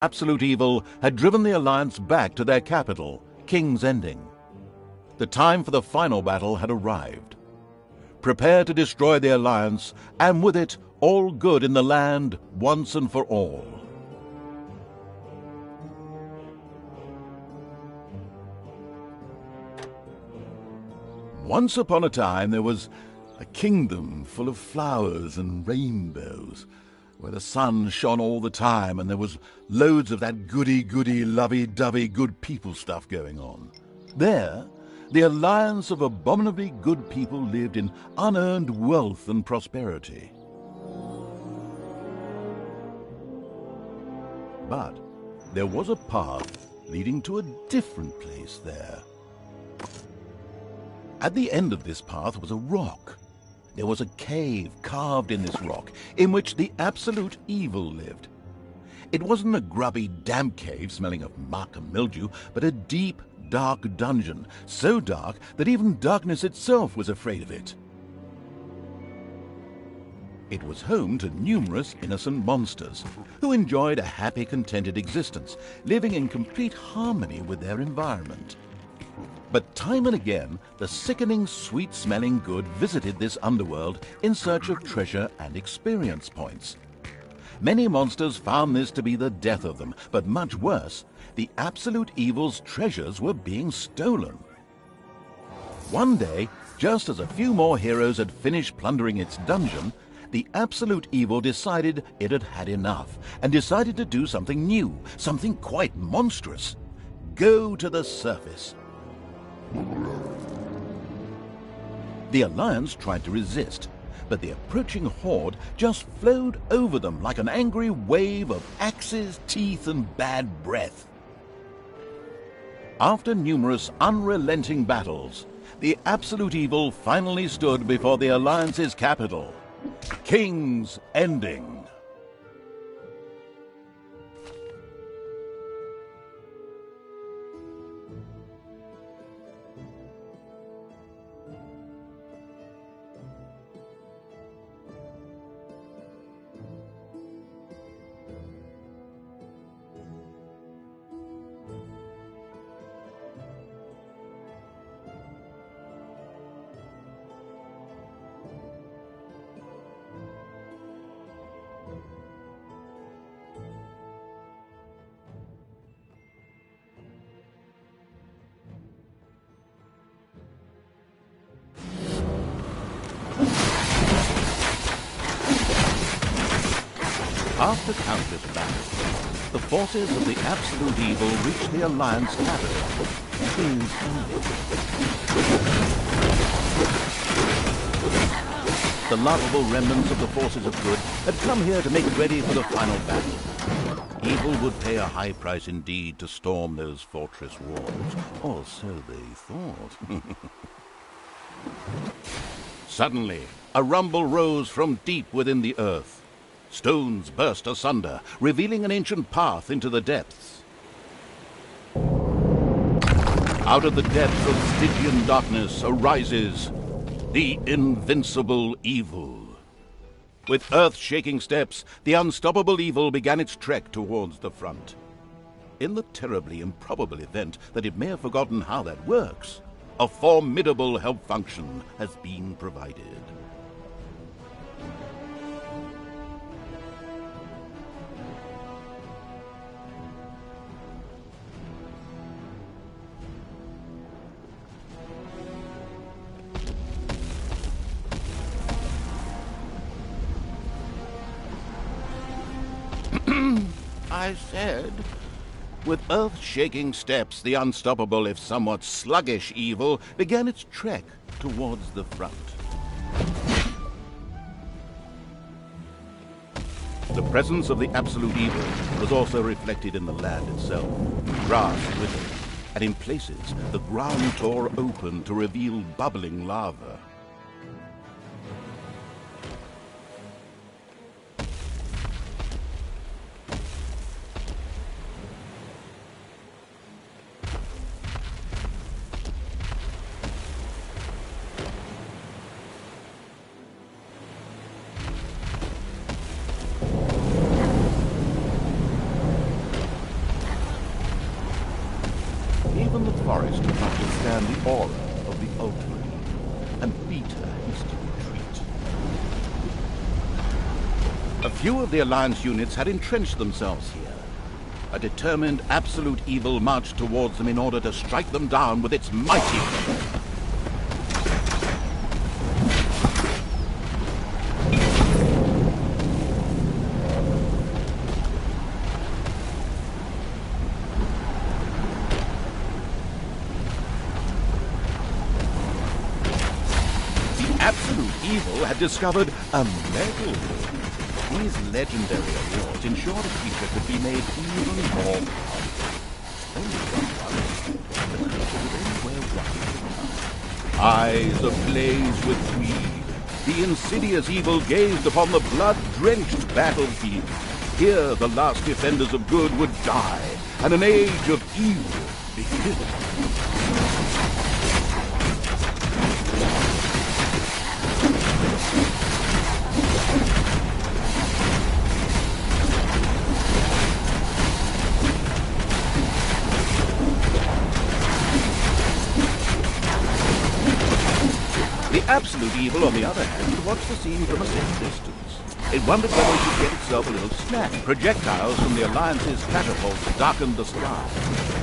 Absolute evil had driven the Alliance back to their capital, King's Ending. The time for the final battle had arrived. Prepare to destroy the Alliance, and with it, all good in the land once and for all. Once upon a time, there was a kingdom full of flowers and rainbows, where the sun shone all the time and there was loads of that goody-goody, lovey-dovey good people stuff going on. There, the alliance of abominably good people lived in unearned wealth and prosperity. But there was a path leading to a different place there. At the end of this path was a rock. There was a cave carved in this rock in which the absolute evil lived. It wasn't a grubby, damp cave smelling of muck and mildew, but a deep, dark dungeon, so dark that even darkness itself was afraid of it. It was home to numerous innocent monsters who enjoyed a happy, contented existence, living in complete harmony with their environment. But time and again, the sickening, sweet-smelling good visited this underworld in search of treasure and experience points. Many monsters found this to be the death of them, but much worse, the absolute evil's treasures were being stolen. One day, just as a few more heroes had finished plundering its dungeon, the absolute evil decided it had had enough, and decided to do something new, something quite monstrous. Go to the surface. The Alliance tried to resist, but the approaching horde just flowed over them like an angry wave of axes, teeth, and bad breath. After numerous unrelenting battles, the absolute evil finally stood before the Alliance's capital, King's Ending. After countless battles, the forces of the absolute evil reached the Alliance capital, King's Ending. The lovable remnants of the forces of good had come here to make ready for the final battle. Evil would pay a high price indeed to storm those fortress walls, or so they thought. Suddenly, a rumble rose from deep within the earth. Stones burst asunder, revealing an ancient path into the depths. Out of the depths of Stygian darkness arises the invincible evil. With earth-shaking steps, the unstoppable evil began its trek towards the front. In the terribly improbable event that it may have forgotten how that works, a formidable help function has been provided. I said, with earth-shaking steps, the unstoppable, if somewhat sluggish evil began its trek towards the front. The presence of the absolute evil was also reflected in the land itself. Grass withered, and in places the ground tore open to reveal bubbling lava. even the forest could not withstand the aura of the Ultramarine, and beat a hasty retreat. A few of the Alliance units had entrenched themselves here. A determined absolute evil marched towards them in order to strike them down with its mighty... Absolute evil had discovered a medal. These legendary awards ensured a creature could be made even more powerful. Only one, the creature would anywhere run. Eyes ablaze with greed, the insidious evil gazed upon the blood-drenched battlefield. Here the last defenders of good would die, and an age of evil begin. The absolute evil, on the other hand, watched the scene from a safe distance. It wondered whether it could get itself a little snack. Projectiles from the Alliance's catapults darkened the sky,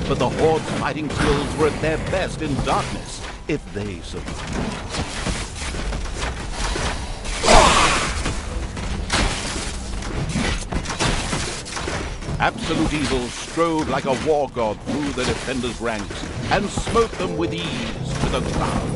but the Horde's fighting skills were at their best in darkness, if they survived. Absolute evil strode like a war god through the defenders' ranks and smote them with ease to the ground.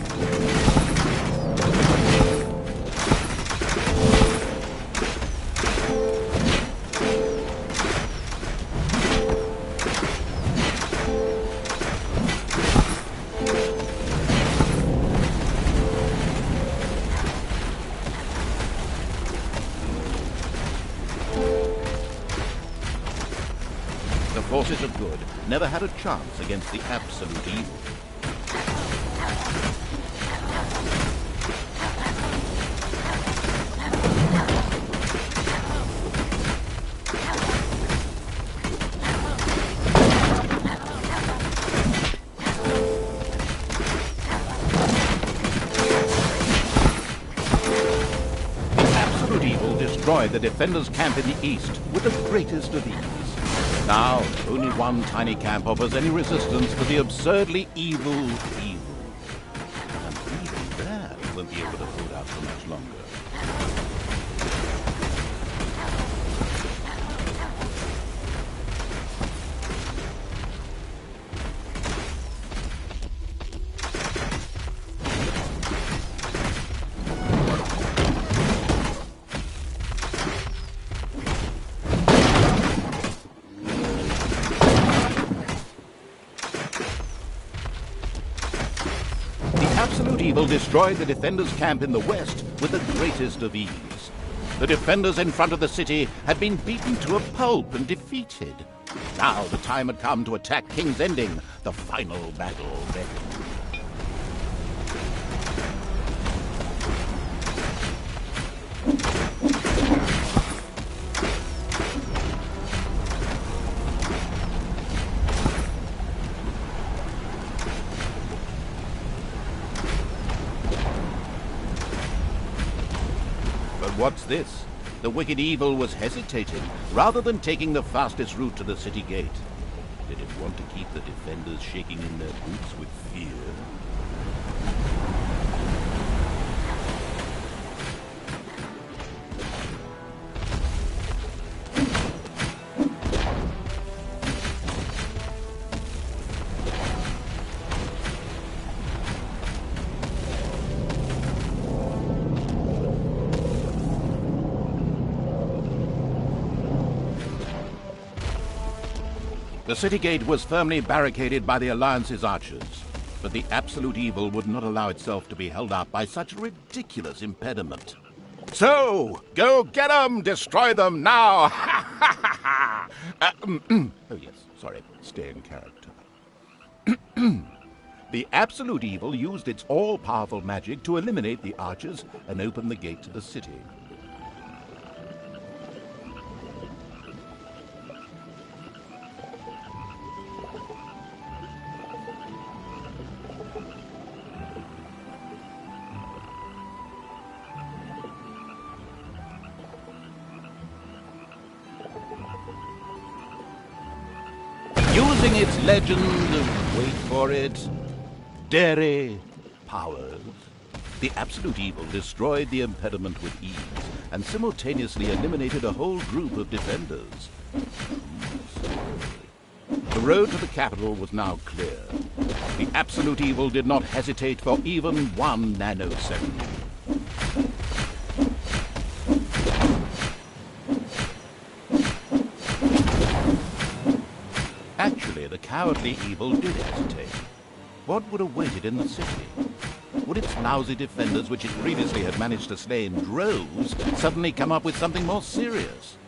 The forces of good never had a chance against the absolute evil. The absolute evil destroyed the defenders' camp in the east with the greatest of ease. Now, only one tiny camp offers any resistance to the absurdly evil evil. And even that won't be able to hold out for much longer. Absolute evil destroyed the defenders' camp in the west with the greatest of ease. The defenders in front of the city had been beaten to a pulp and defeated. Now the time had come to attack King's Ending, the final battle beckoned. What's this? The wicked evil was hesitating, rather than taking the fastest route to the city gate. Did it want to keep the defenders shaking in their boots with fear? The city gate was firmly barricaded by the Alliance's archers, but the absolute evil would not allow itself to be held up by such a ridiculous impediment. So, go get them! Destroy them now! Ha ha ha ha! Oh yes, sorry, stay in character. The absolute evil used its all-powerful magic to eliminate the archers and open the gate to the city. using its legend of, wait for it, dairy powers, the absolute evil destroyed the impediment with ease and simultaneously eliminated a whole group of defenders. The road to the capital was now clear. The absolute evil did not hesitate for even 1 nanosecond. Actually, the cowardly evil did hesitate. What would await it in the city? Would its lousy defenders, which it previously had managed to slay in droves, suddenly come up with something more serious?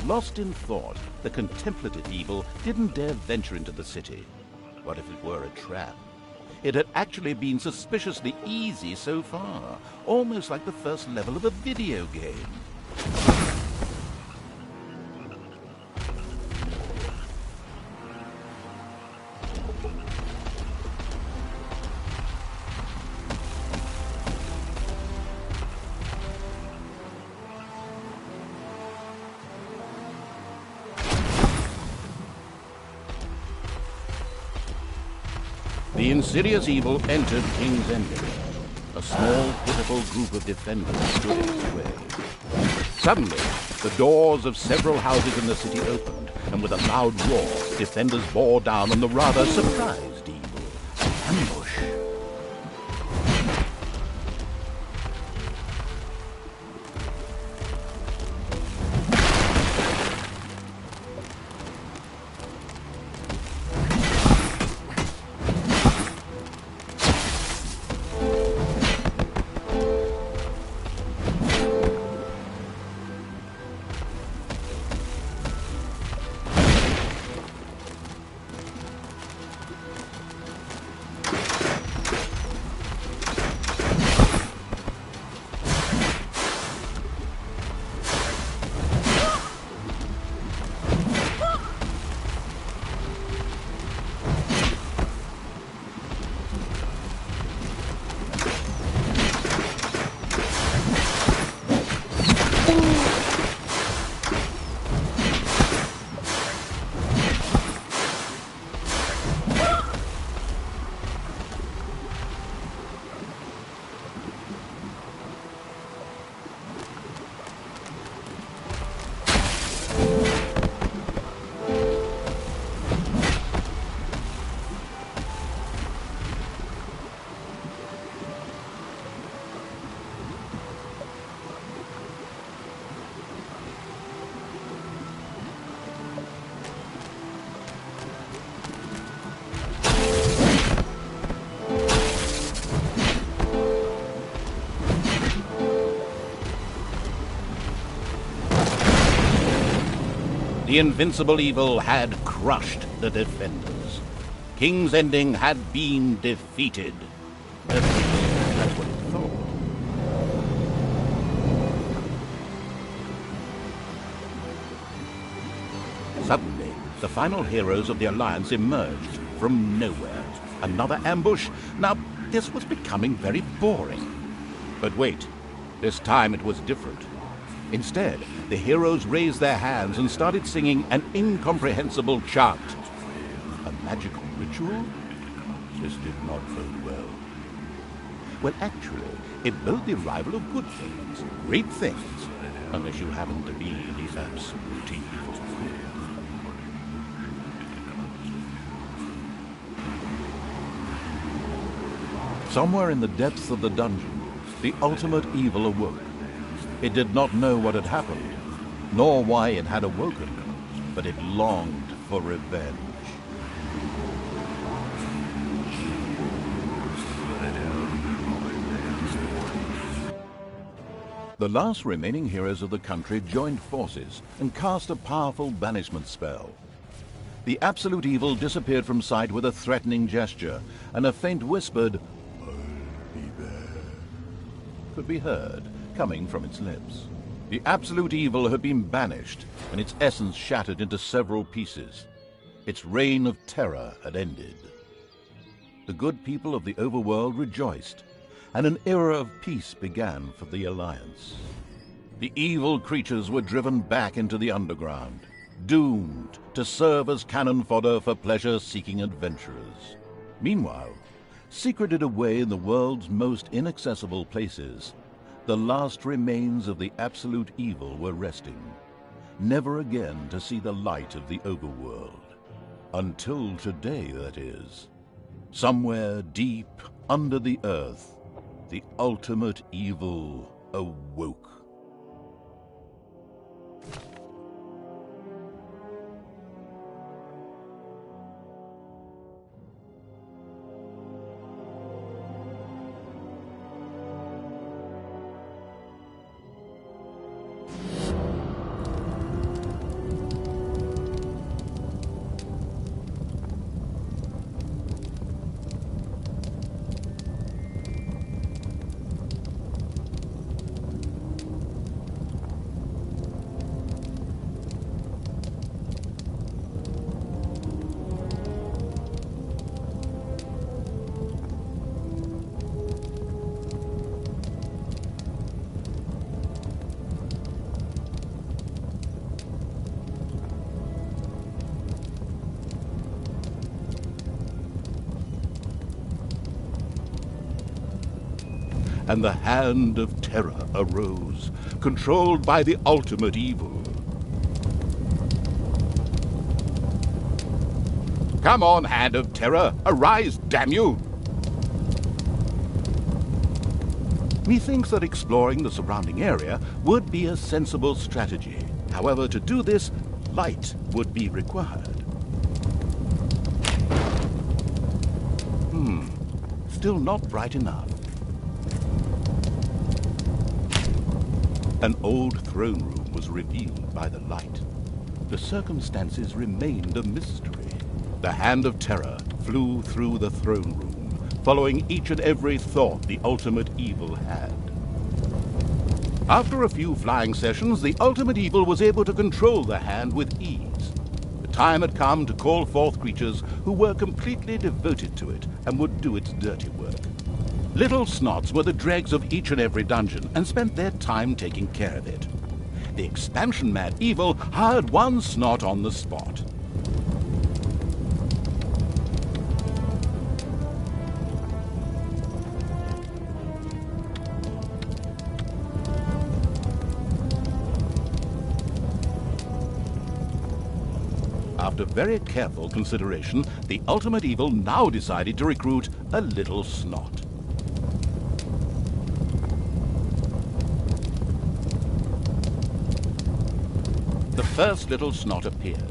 Lost in thought, the contemplative evil didn't dare venture into the city. What if it were a trap? It had actually been suspiciously easy so far, almost like the first level of a video game. The insidious evil entered King's Ending. A small, pitiful group of defenders stood in its way. Suddenly, the doors of several houses in the city opened, and with a loud roar, defenders bore down on the rather surprised evil. An ambush. The invincible evil had crushed the defenders. King's Ending had been defeated. At least, that's what it thought. Suddenly, the final heroes of the Alliance emerged from nowhere. Another ambush? Now, this was becoming very boring. But wait, this time it was different. Instead, the heroes raised their hands and started singing an incomprehensible chant. A magical ritual? This did not bode well. Well, actually, it bode the arrival of good things, great things, unless you happen to be the absolute evil. Somewhere in the depths of the dungeon, the ultimate evil awoke. It did not know what had happened, nor why it had awoken, but it longed for revenge. The last remaining heroes of the country joined forces and cast a powerful banishment spell. The absolute evil disappeared from sight with a threatening gesture, and a faint whispered, "I'll be there," could be heard coming from its lips. The absolute evil had been banished, and its essence shattered into several pieces. Its reign of terror had ended. The good people of the overworld rejoiced, and an era of peace began for the Alliance. The evil creatures were driven back into the underground, doomed to serve as cannon fodder for pleasure-seeking adventurers. Meanwhile, secreted away in the world's most inaccessible places, the last remains of the absolute evil were resting, never again to see the light of the overworld. Until today, that is. Somewhere deep under the earth, the ultimate evil awoke. And the Hand of Terror arose, controlled by the ultimate evil. Come on, Hand of Terror, arise, damn you! Methinks that exploring the surrounding area would be a sensible strategy. However, to do this, light would be required. Still not bright enough. An old throne room was revealed by the light. The circumstances remained a mystery. The Hand of Terror flew through the throne room, following each and every thought the ultimate evil had. After a few flying sessions, the ultimate evil was able to control the hand with ease. The time had come to call forth creatures who were completely devoted to it and would do its dirty work. Little Snots were the dregs of each and every dungeon and spent their time taking care of it. The expansion-mad evil hired one Snot on the spot. After very careful consideration, the ultimate evil now decided to recruit a Little Snot. The first Little Snot appeared.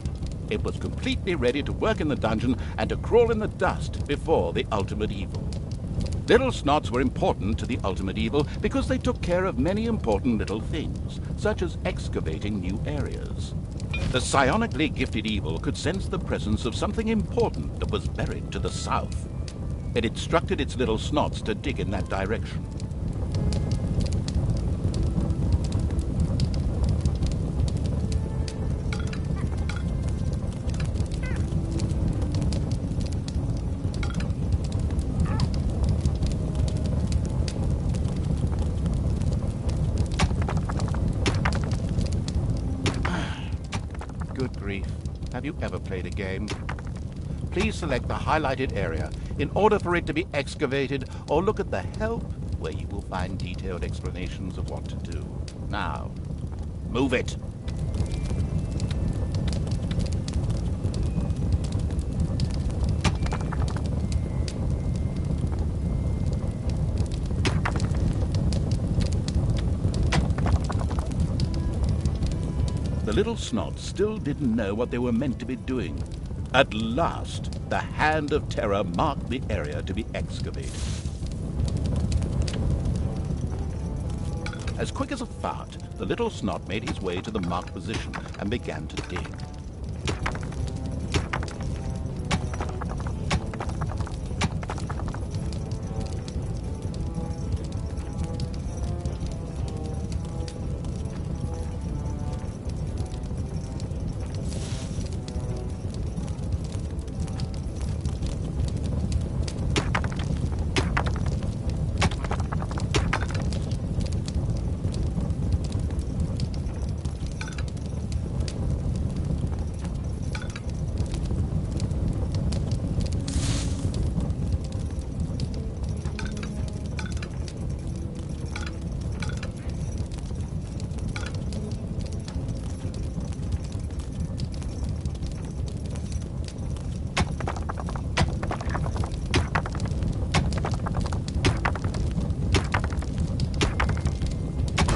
It was completely ready to work in the dungeon and to crawl in the dust before the ultimate evil. Little Snots were important to the ultimate evil because they took care of many important little things, such as excavating new areas. The psionically gifted evil could sense the presence of something important that was buried to the south. It instructed its Little Snots to dig in that direction. Good grief. Have you ever played a game? Please select the highlighted area in order for it to be excavated, or look at the help where you will find detailed explanations of what to do. Now, move it. The Little Snots still didn't know what they were meant to be doing. At last, the Hand of Terror marked the area to be excavated. As quick as a fart, the Little Snot made his way to the marked position and began to dig.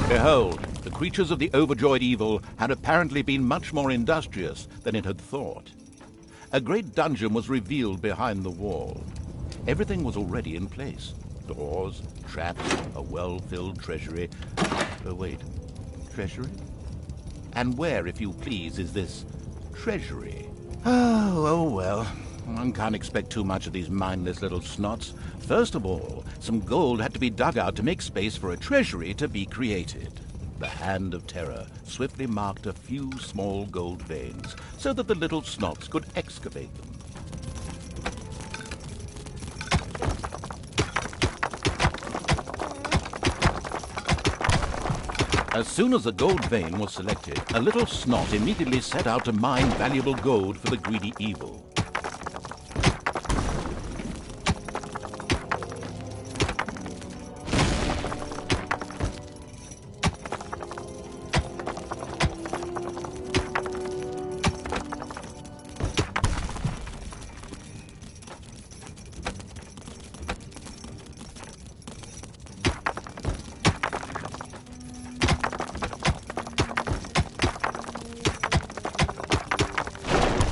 Behold, the creatures of the overjoyed evil had apparently been much more industrious than it had thought. A great dungeon was revealed behind the wall. Everything was already in place. Doors, traps, a well-filled treasury. Oh, wait. Treasury? And where, if you please, is this treasury? Oh well. One can't expect too much of these mindless little snots. First of all, some gold had to be dug out to make space for a treasury to be created. The Hand of Terror swiftly marked a few small gold veins so that the little snots could excavate them. As soon as a gold vein was selected, a little snot immediately set out to mine valuable gold for the greedy evil.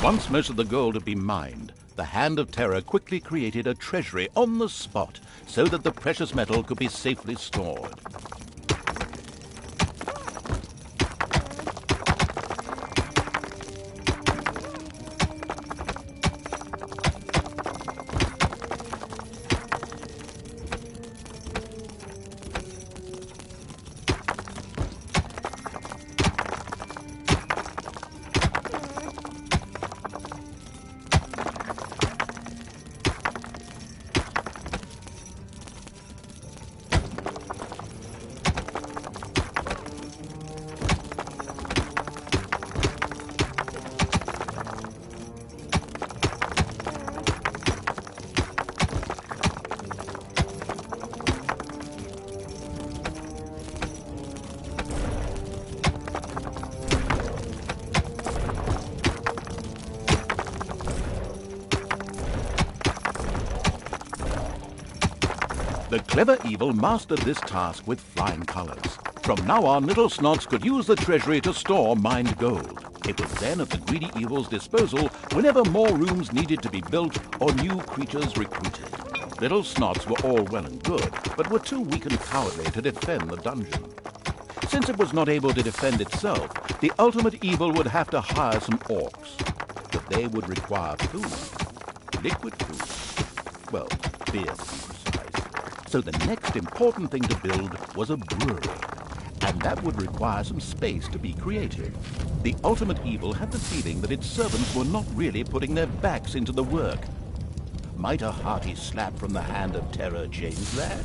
Once most of the gold had been mined, the Hand of Terror quickly created a treasury on the spot so that the precious metal could be safely stored. The clever evil mastered this task with flying colors. From now on, little snots could use the treasury to store mined gold. It was then at the greedy evil's disposal whenever more rooms needed to be built or new creatures recruited. Little snots were all well and good, but were too weak and cowardly to defend the dungeon. Since it was not able to defend itself, the ultimate evil would have to hire some orcs. But they would require food. Liquid food. Well, beer to be precise. So the next important thing to build was a brewery. And that would require some space to be created. The ultimate evil had the feeling that its servants were not really putting their backs into the work. Might a hearty slap from the Hand of Terror change that?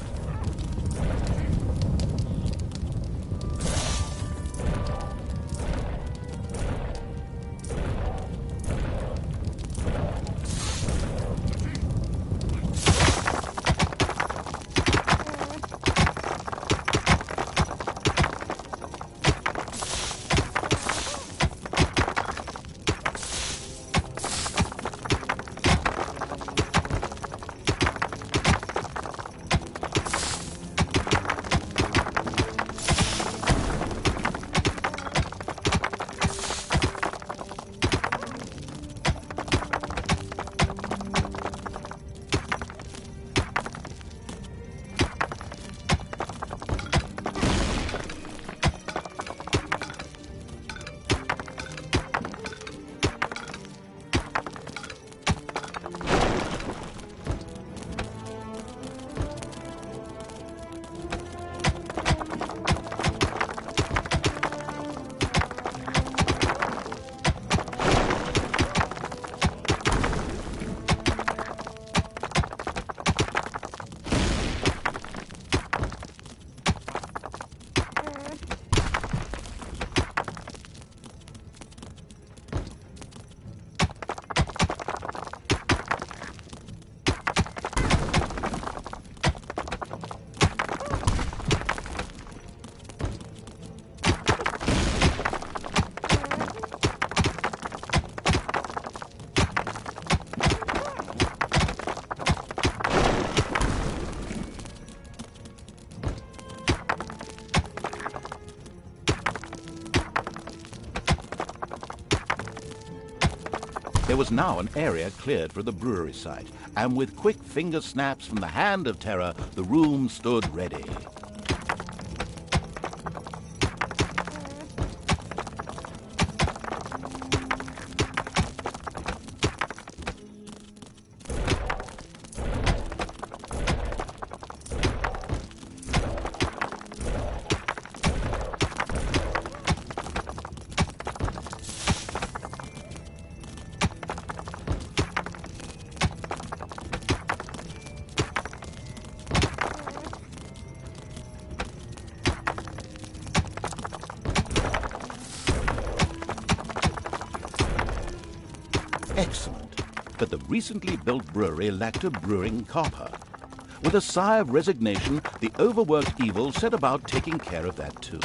was now an area cleared for the brewery site, and with quick finger snaps from the hand of terror, the room stood ready. Excellent. But the recently built brewery lacked a brewing copper. With a sigh of resignation, the overworked evil set about taking care of that too.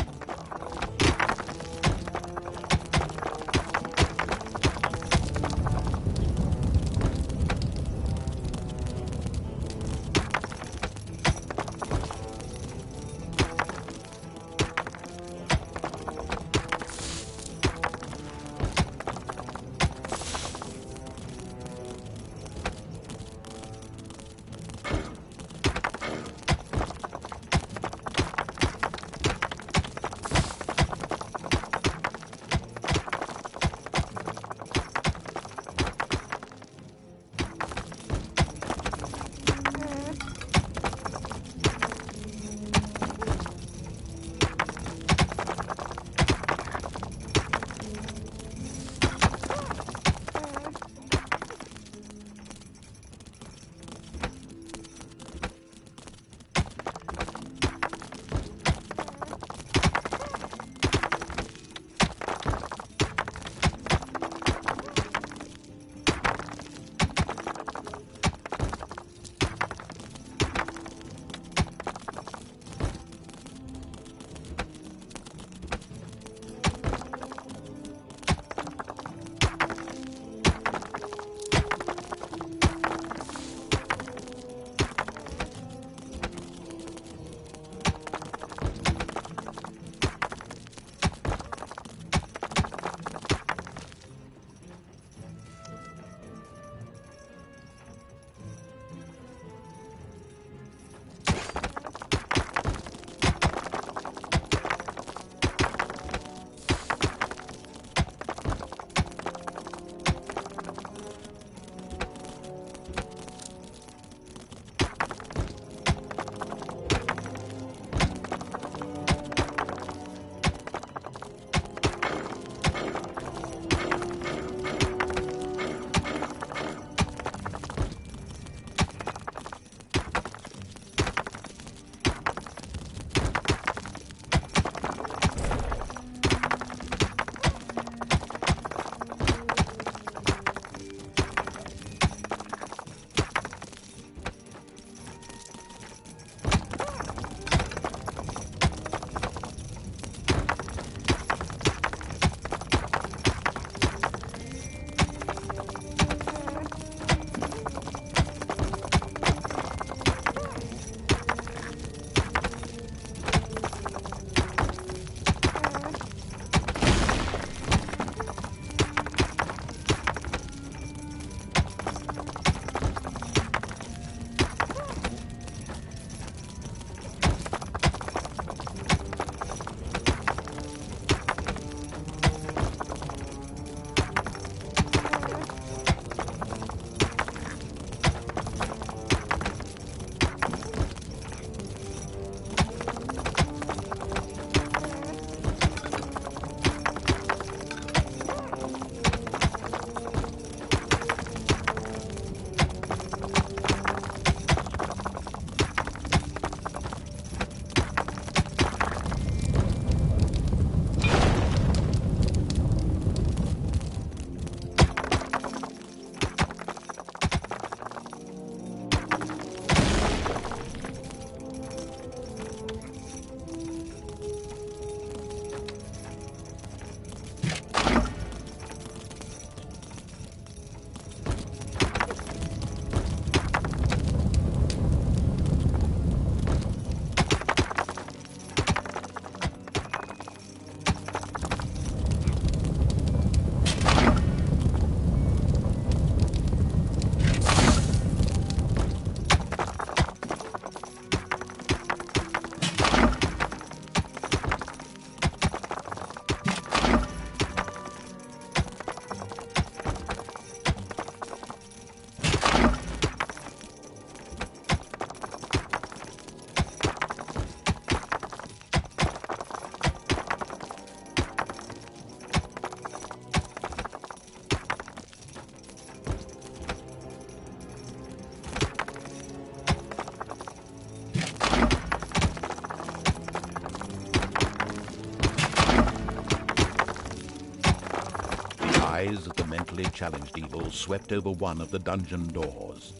challenged evil swept over one of the dungeon doors.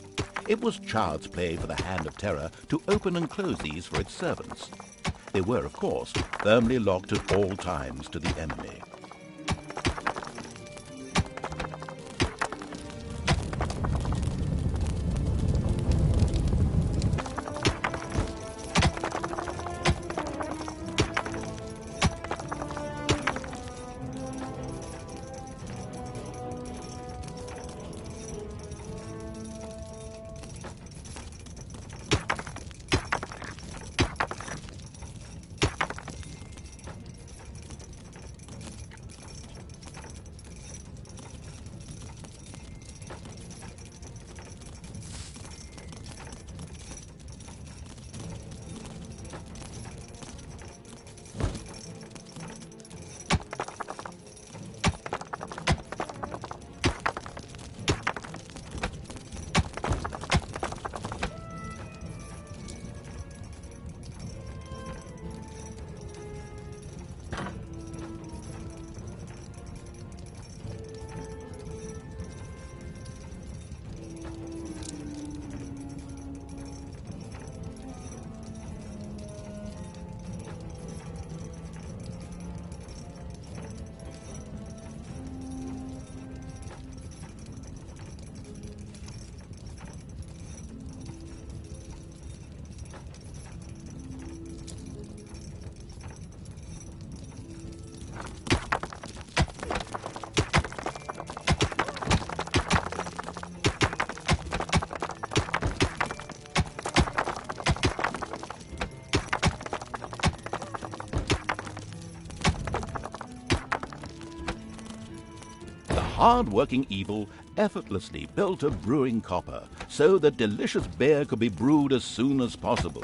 It was child's play for the Hand of Terror to open and close these for its servants. They were, of course, firmly locked at all times to the enemy. Hard-working evil effortlessly built a brewing copper so that delicious beer could be brewed as soon as possible.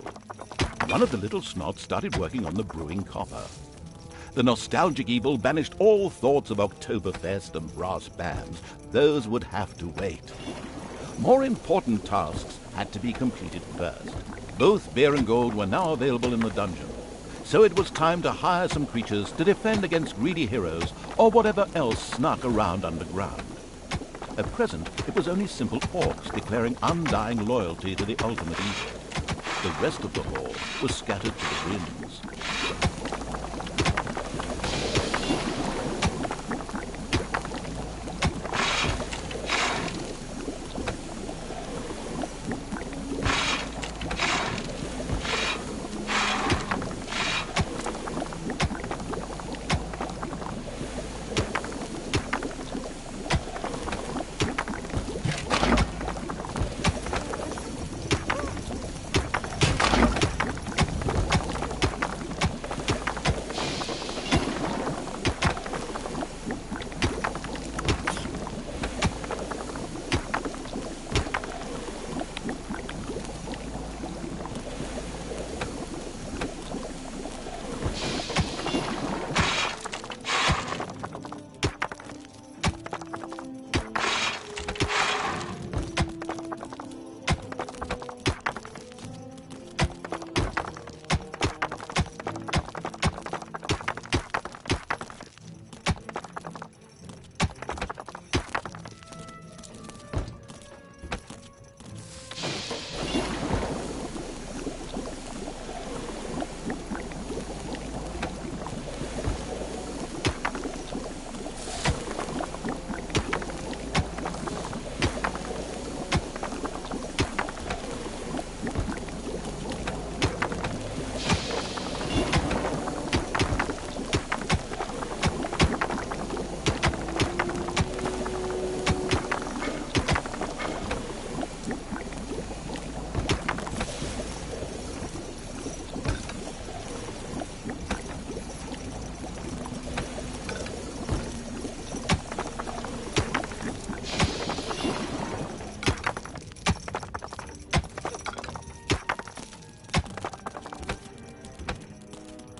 One of the little snots started working on the brewing copper. The nostalgic evil banished all thoughts of Oktoberfest and brass bands. Those would have to wait. More important tasks had to be completed first. Both beer and gold were now available in the dungeon, so it was time to hire some creatures to defend against greedy heroes or whatever else snuck around underground. At present, it was only simple orcs declaring undying loyalty to the ultimate evil. The rest of the horde was scattered to the winds.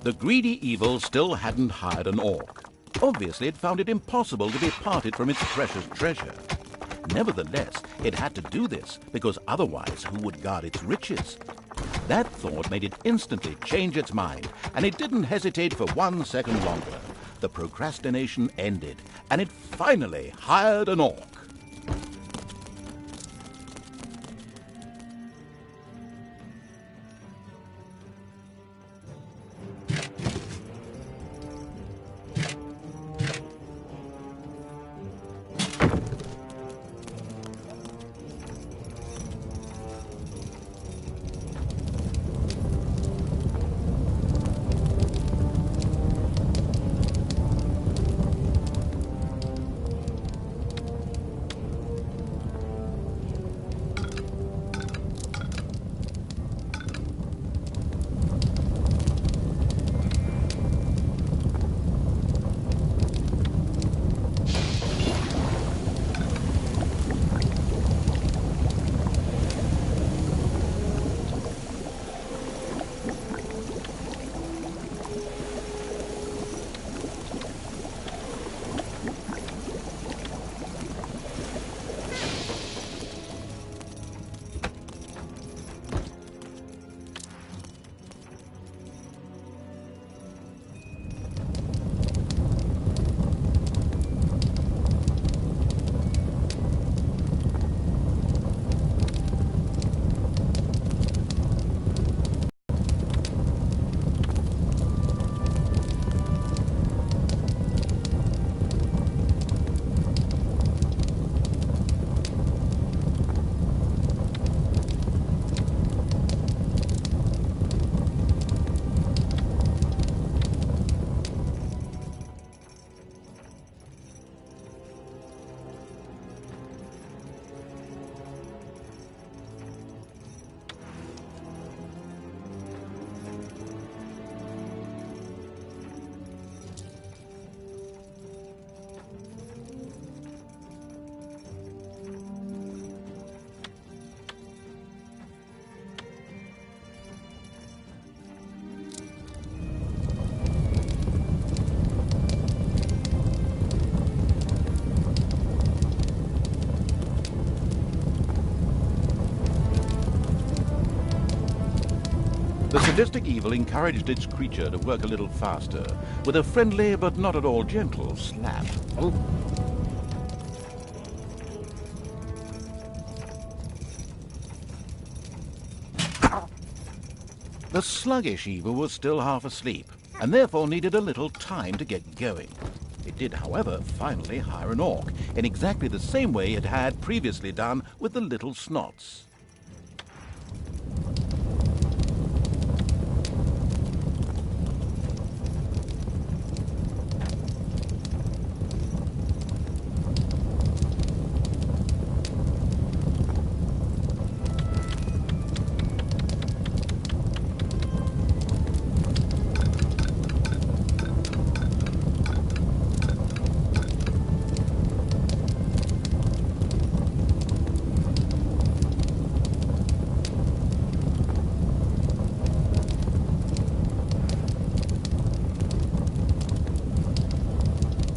The greedy evil still hadn't hired an orc. Obviously, it found it impossible to be parted from its precious treasure. Nevertheless, it had to do this, because otherwise who would guard its riches? That thought made it instantly change its mind, and it didn't hesitate for 1 second longer. The procrastination ended, and it finally hired an orc. The sadistic evil encouraged its creature to work a little faster, with a friendly but not at all gentle slap. The sluggish evil was still half asleep, and therefore needed a little time to get going. It did, however, finally hire an orc, in exactly the same way it had previously done with the little snots.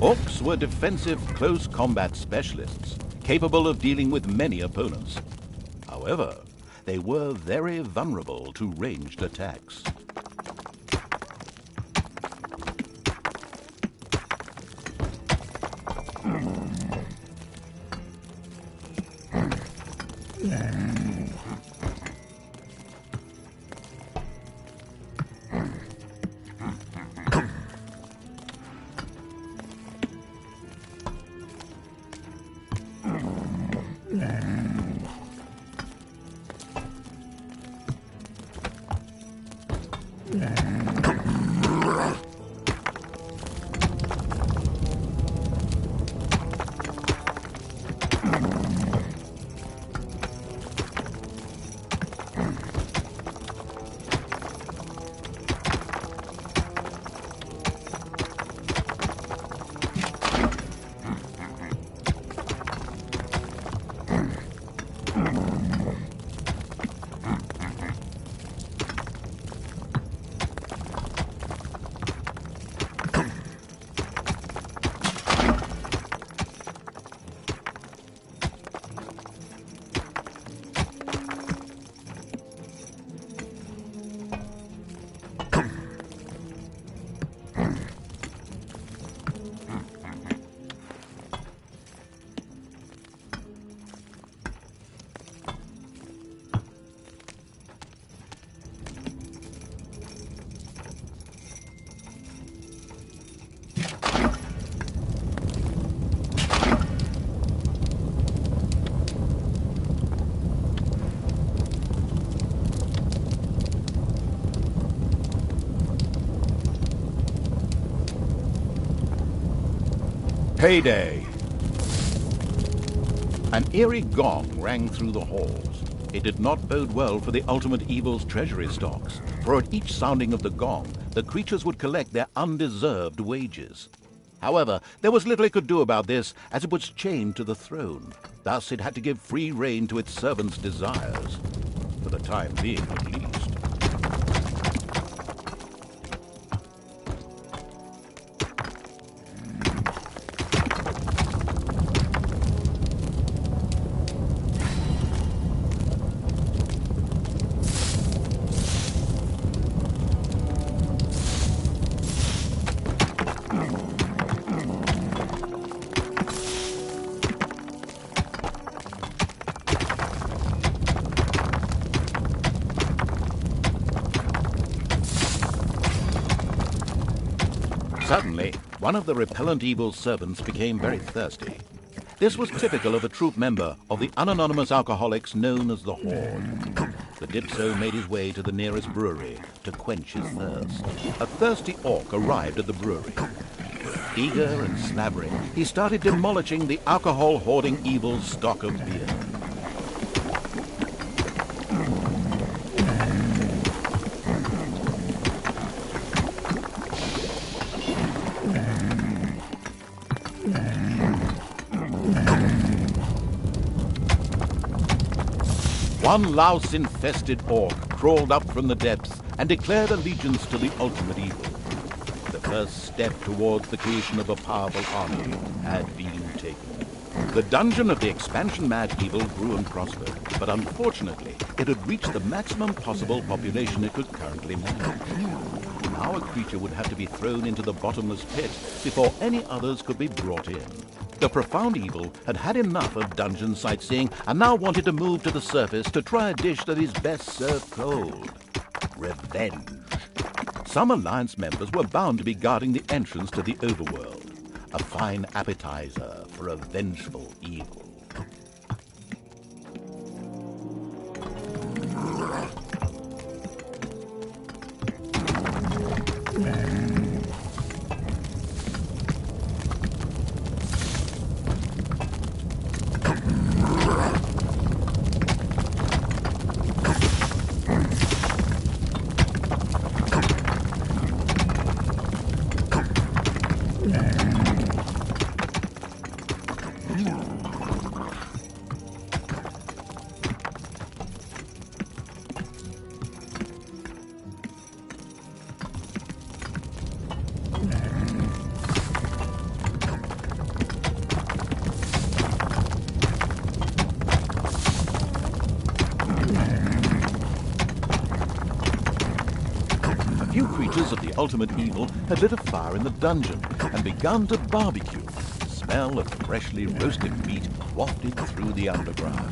Orcs were defensive close combat specialists, capable of dealing with many opponents. However, they were very vulnerable to ranged attacks. Payday! An eerie gong rang through the halls. It did not bode well for the Ultimate Evil's treasury stocks, for at each sounding of the gong, the creatures would collect their undeserved wages. However, there was little it could do about this, as it was chained to the throne. Thus it had to give free rein to its servants' desires, for the time being at least. Suddenly, one of the repellent evil's servants became very thirsty. This was typical of a troop member of the unanonymous alcoholics known as the Horde. The Dipso made his way to the nearest brewery to quench his thirst. A thirsty orc arrived at the brewery. Eager and slavering, he started demolishing the alcohol-hoarding evil's stock of beer. One louse-infested orc crawled up from the depths and declared allegiance to the Ultimate Evil. The first step towards the creation of a powerful army had been taken. The dungeon of the expansion-mad evil grew and prospered, but unfortunately, it had reached the maximum possible population it could currently manage. Now a creature would have to be thrown into the bottomless pit before any others could be brought in. The profound evil had had enough of dungeon sightseeing and now wanted to move to the surface to try a dish that is best served cold. Revenge. Some Alliance members were bound to be guarding the entrance to the overworld. A fine appetizer for a vengeful evil. Of the ultimate evil had lit a fire in the dungeon and begun to barbecue. The smell of freshly roasted meat wafted through the underground.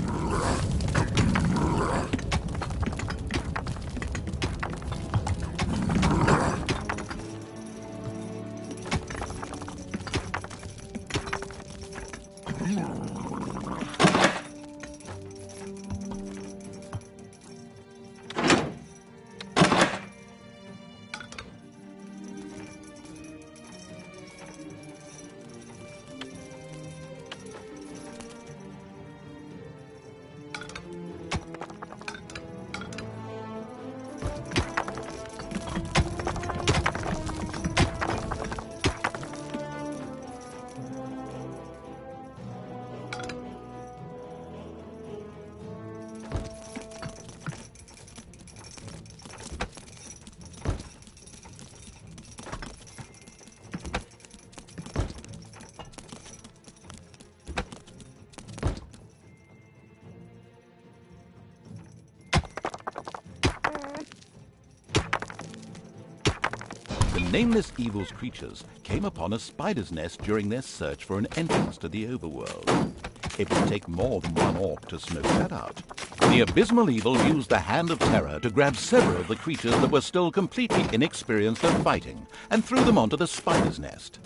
Nameless evil's creatures came upon a spider's nest during their search for an entrance to the overworld. It would take more than one orc to smoke that out. The abysmal evil used the Hand of Terror to grab several of the creatures that were still completely inexperienced at fighting and threw them onto the spider's nest.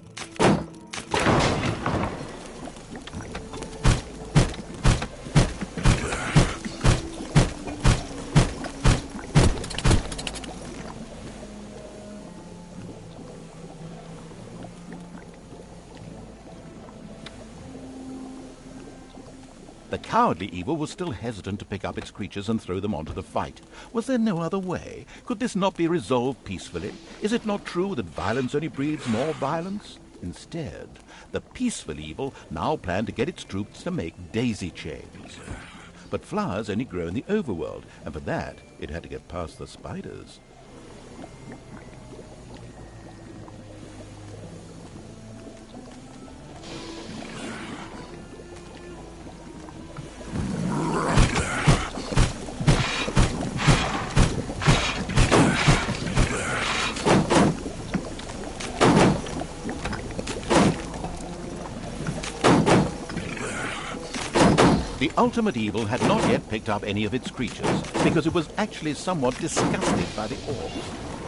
The cowardly evil was still hesitant to pick up its creatures and throw them onto the fight. Was there no other way? Could this not be resolved peacefully? Is it not true that violence only breeds more violence? Instead, the peaceful evil now planned to get its troops to make daisy chains. But flowers only grow in the overworld, and for that, it had to get past the spiders. The ultimate evil had not yet picked up any of its creatures, because it was actually somewhat disgusted by the orcs.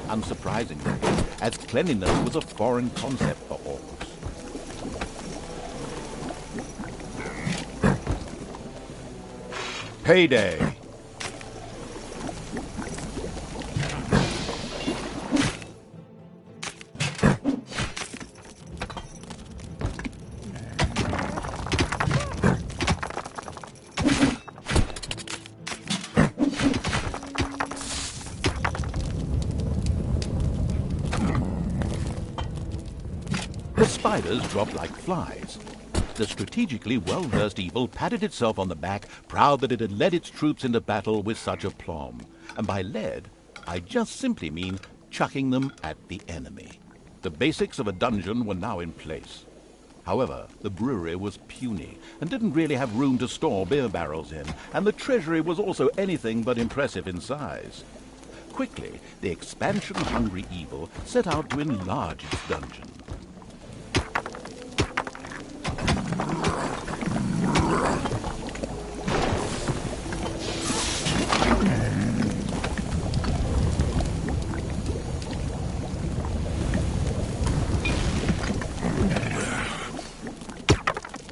Unsurprisingly, as cleanliness was a foreign concept for orcs. Payday! The spiders dropped like flies. The strategically well-versed evil patted itself on the back, proud that it had led its troops into battle with such aplomb. And by led, I just simply mean chucking them at the enemy. The basics of a dungeon were now in place. However, the brewery was puny and didn't really have room to store beer barrels in, and the treasury was also anything but impressive in size. Quickly, the expansion-hungry evil set out to enlarge its dungeon.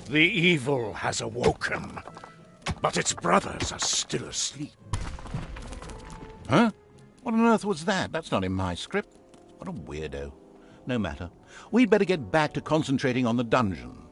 The evil has awoken, but its brothers are still asleep. Huh? What on earth was that? That's not in my script. What a weirdo. No matter. We'd better get back to concentrating on the dungeon.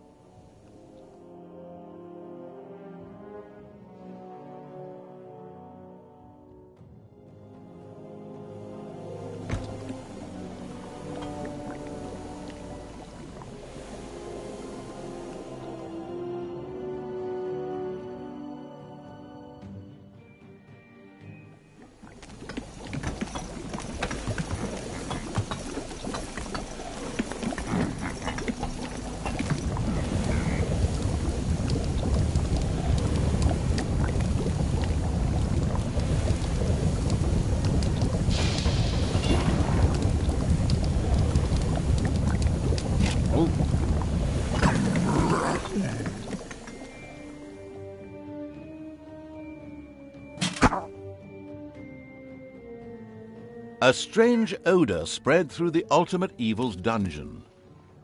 A strange odor spread through the ultimate evil's dungeon.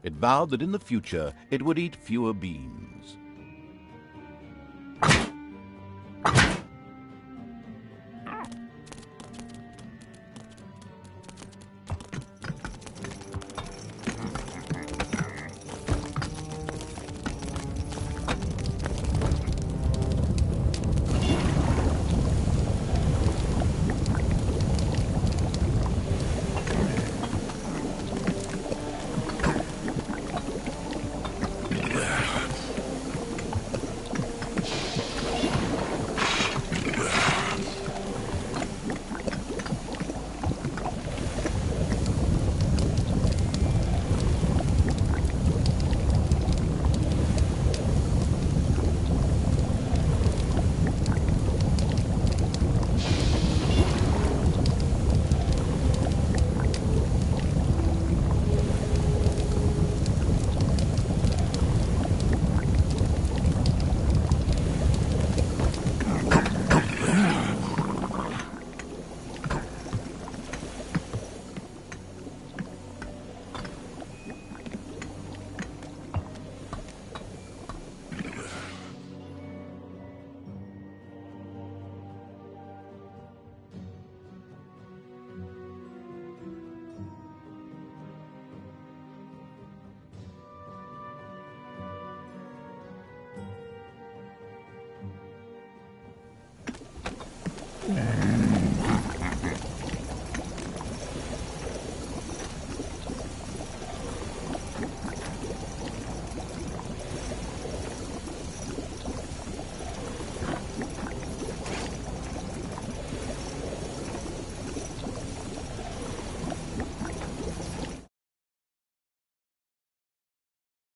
It vowed that in the future it would eat fewer beans.